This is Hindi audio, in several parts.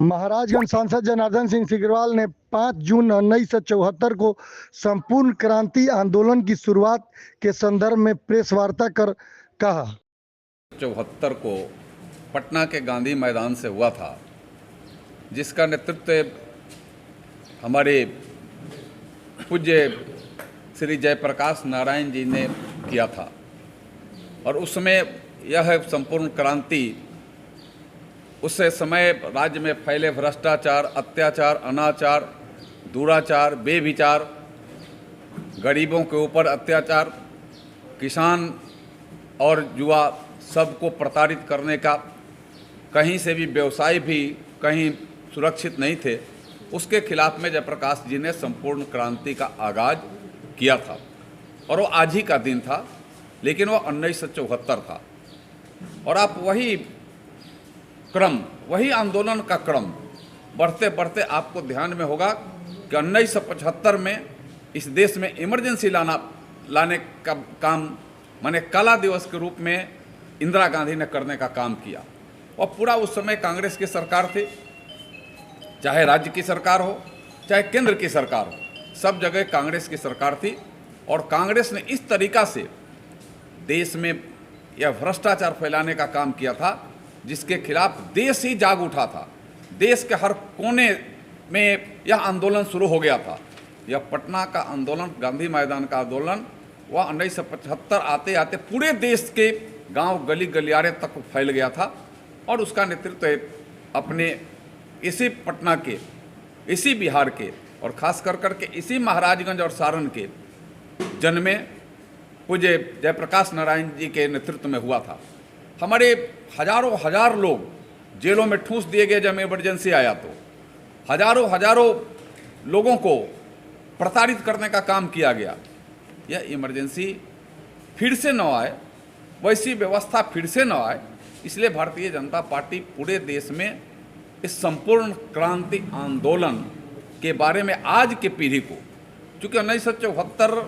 महाराजगंज सांसद जनार्दन सिंह सिग्रीवाल ने 5 जून 1974 को संपूर्ण क्रांति आंदोलन की शुरुआत के संदर्भ में प्रेस वार्ता कर कहा। 74 को पटना के गांधी मैदान से हुआ था, जिसका नेतृत्व हमारे पूज्य श्री जयप्रकाश नारायण जी ने किया था। और उसमें यह संपूर्ण क्रांति उस समय राज्य में फैले भ्रष्टाचार, अत्याचार, अनाचार, दुराचार, बेविचार, गरीबों के ऊपर अत्याचार, किसान और युवा सबको प्रताड़ित करने का, कहीं से भी व्यवसाय भी कहीं सुरक्षित नहीं थे, उसके खिलाफ में जयप्रकाश जी ने संपूर्ण क्रांति का आगाज किया था। और वो आज ही का दिन था, लेकिन वो 1974 था। और आप वही आंदोलन का क्रम बढ़ते बढ़ते आपको ध्यान में होगा कि 1975 में इस देश में इमरजेंसी लाने का काम माने काला दिवस के रूप में इंदिरा गांधी ने करने का काम किया। और पूरा उस समय कांग्रेस की सरकार थी, चाहे राज्य की सरकार हो चाहे केंद्र की सरकार हो, सब जगह कांग्रेस की सरकार थी। और कांग्रेस ने इस तरीका से देश में यह भ्रष्टाचार फैलाने का काम किया था, जिसके खिलाफ देश ही जाग उठा था। देश के हर कोने में यह आंदोलन शुरू हो गया था। यह पटना का आंदोलन, गांधी मैदान का आंदोलन, वह 1975 आते आते पूरे देश के गांव गली गलियारे तक फैल गया था। और उसका नेतृत्व अपने इसी पटना के, इसी बिहार के और खास कर करके इसी महाराजगंज और सारण के जन्मे पूज्य जयप्रकाश नारायण जी के नेतृत्व में हुआ था। हमारे हजारों लोग जेलों में ठूंस दिए गए जब इमरजेंसी आया तो। हजारों लोगों को प्रताड़ित करने का काम किया गया। यह इमरजेंसी फिर से न आए, वैसी व्यवस्था फिर से न आए, इसलिए भारतीय जनता पार्टी पूरे देश में इस संपूर्ण क्रांति आंदोलन के बारे में आज के पीढ़ी को, चूँकि 1974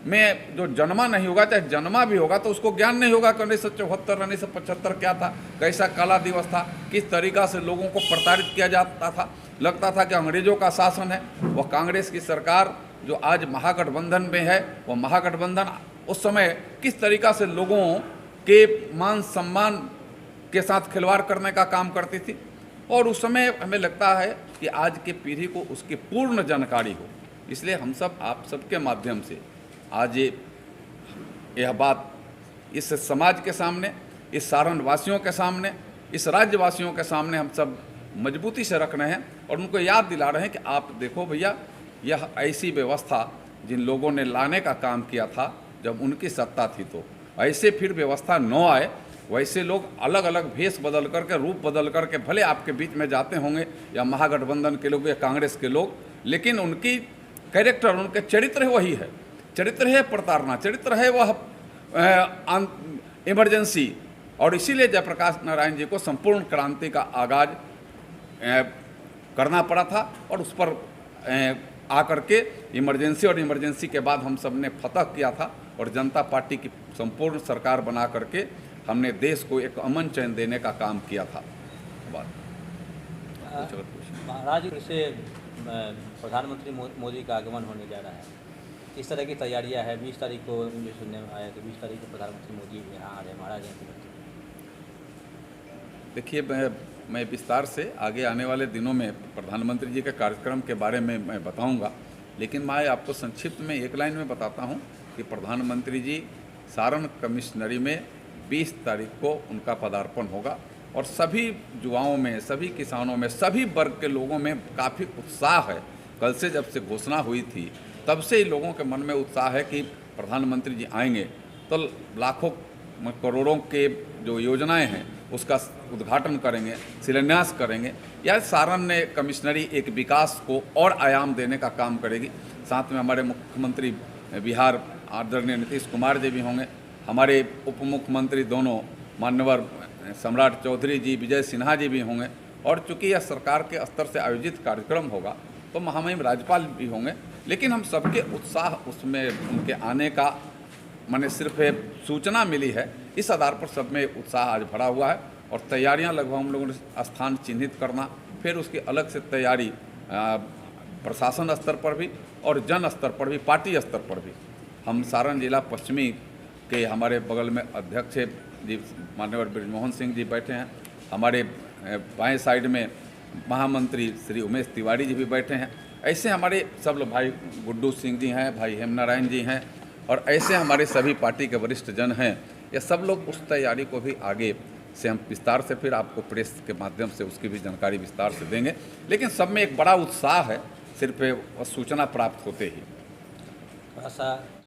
में जो जन्मा नहीं होगा, चाहे जन्मा भी होगा, तो उसको ज्ञान नहीं होगा कि 1974 1975 क्या था, कैसा काला दिवस था, किस तरीका से लोगों को प्रताड़ित किया जाता था। लगता था कि अंग्रेजों का शासन है। वह कांग्रेस की सरकार जो आज महागठबंधन में है, वह महागठबंधन उस समय किस तरीका से लोगों के मान सम्मान के साथ खिलवाड़ करने का काम करती थी। और उस समय हमें लगता है कि आज की पीढ़ी को उसकी पूर्ण जानकारी हो। इसलिए हम सब आप सबके माध्यम से आज यह बात इस समाज के सामने, इस सारण वासियों के सामने, इस राज्यवासियों के सामने हम सब मजबूती से रख रहे हैं और उनको याद दिला रहे हैं कि आप देखो भैया, यह ऐसी व्यवस्था जिन लोगों ने लाने का काम किया था जब उनकी सत्ता थी, तो ऐसे फिर व्यवस्था न आए। वैसे लोग अलग अलग भेष बदल करके, रूप बदल करके भले आपके बीच में जाते होंगे, या महागठबंधन के लोग या कांग्रेस के लोग, लेकिन उनकी कैरेक्टर, उनके चरित्र वही है। चरित्र है प्रताड़ना, चरित्र है वह इमरजेंसी। और इसीलिए जयप्रकाश नारायण जी को संपूर्ण क्रांति का आगाज करना पड़ा था। और उस पर आकर के इमरजेंसी और इमरजेंसी के बाद हम सब ने फतह किया था और जनता पार्टी की संपूर्ण सरकार बना करके हमने देश को एक अमन चैन देने का काम किया था। महाराज से प्रधानमंत्री मोदी का आगमन होने जा रहा है, इस तरह की तैयारियां है। 20 तारीख को मुझे सुनने में आया कि 20 तारीख को प्रधानमंत्री मोदी यहाँ आ रहे महाराज। देखिए, मैं विस्तार से आगे आने वाले दिनों में प्रधानमंत्री जी के कार्यक्रम के बारे में मैं बताऊंगा, लेकिन मैं आपको संक्षिप्त में एक लाइन में बताता हूं कि प्रधानमंत्री जी सारण कमिश्नरी में 20 तारीख को उनका पदार्पण होगा। और सभी युवाओं में, सभी किसानों में, सभी वर्ग के लोगों में काफ़ी उत्साह है। कल से जब से घोषणा हुई थी, तब से ही लोगों के मन में उत्साह है कि प्रधानमंत्री जी आएंगे तो लाखों करोड़ों के जो योजनाएं हैं उसका उद्घाटन करेंगे, शिलान्यास करेंगे। या सारण ने कमिश्नरी एक विकास को और आयाम देने का काम करेगी। साथ में हमारे मुख्यमंत्री बिहार आदरणीय नीतीश कुमार जी भी होंगे, हमारे उप मुख्यमंत्री दोनों मान्यवर सम्राट चौधरी जी, विजय सिन्हा जी भी होंगे। और चूँकि यह सरकार के स्तर से आयोजित कार्यक्रम होगा तो महामहिम राज्यपाल भी होंगे। लेकिन हम सबके उत्साह उसमें उनके आने का माने सिर्फ सूचना मिली है, इस आधार पर सब में उत्साह आज भरा हुआ है। और तैयारियां लगभग हम लोगों ने स्थान चिन्हित करना, फिर उसकी अलग से तैयारी प्रशासन स्तर पर भी और जन स्तर पर भी, पार्टी स्तर पर भी। हम सारण जिला पश्चिमी के हमारे बगल में अध्यक्ष जी माननीय ब्रिजमोहन सिंह जी बैठे हैं, हमारे बाएं साइड में महामंत्री श्री उमेश तिवारी जी भी बैठे हैं। ऐसे हमारे सब लोग, भाई गुड्डू सिंह जी हैं, भाई हेमनारायण जी हैं, और ऐसे हमारे सभी पार्टी के वरिष्ठ जन हैं। ये सब लोग उस तैयारी को भी आगे से हम विस्तार से फिर आपको प्रेस के माध्यम से उसकी भी जानकारी विस्तार से देंगे। लेकिन सब में एक बड़ा उत्साह है, सिर्फ सूचना प्राप्त होते ही। थोड़ा सा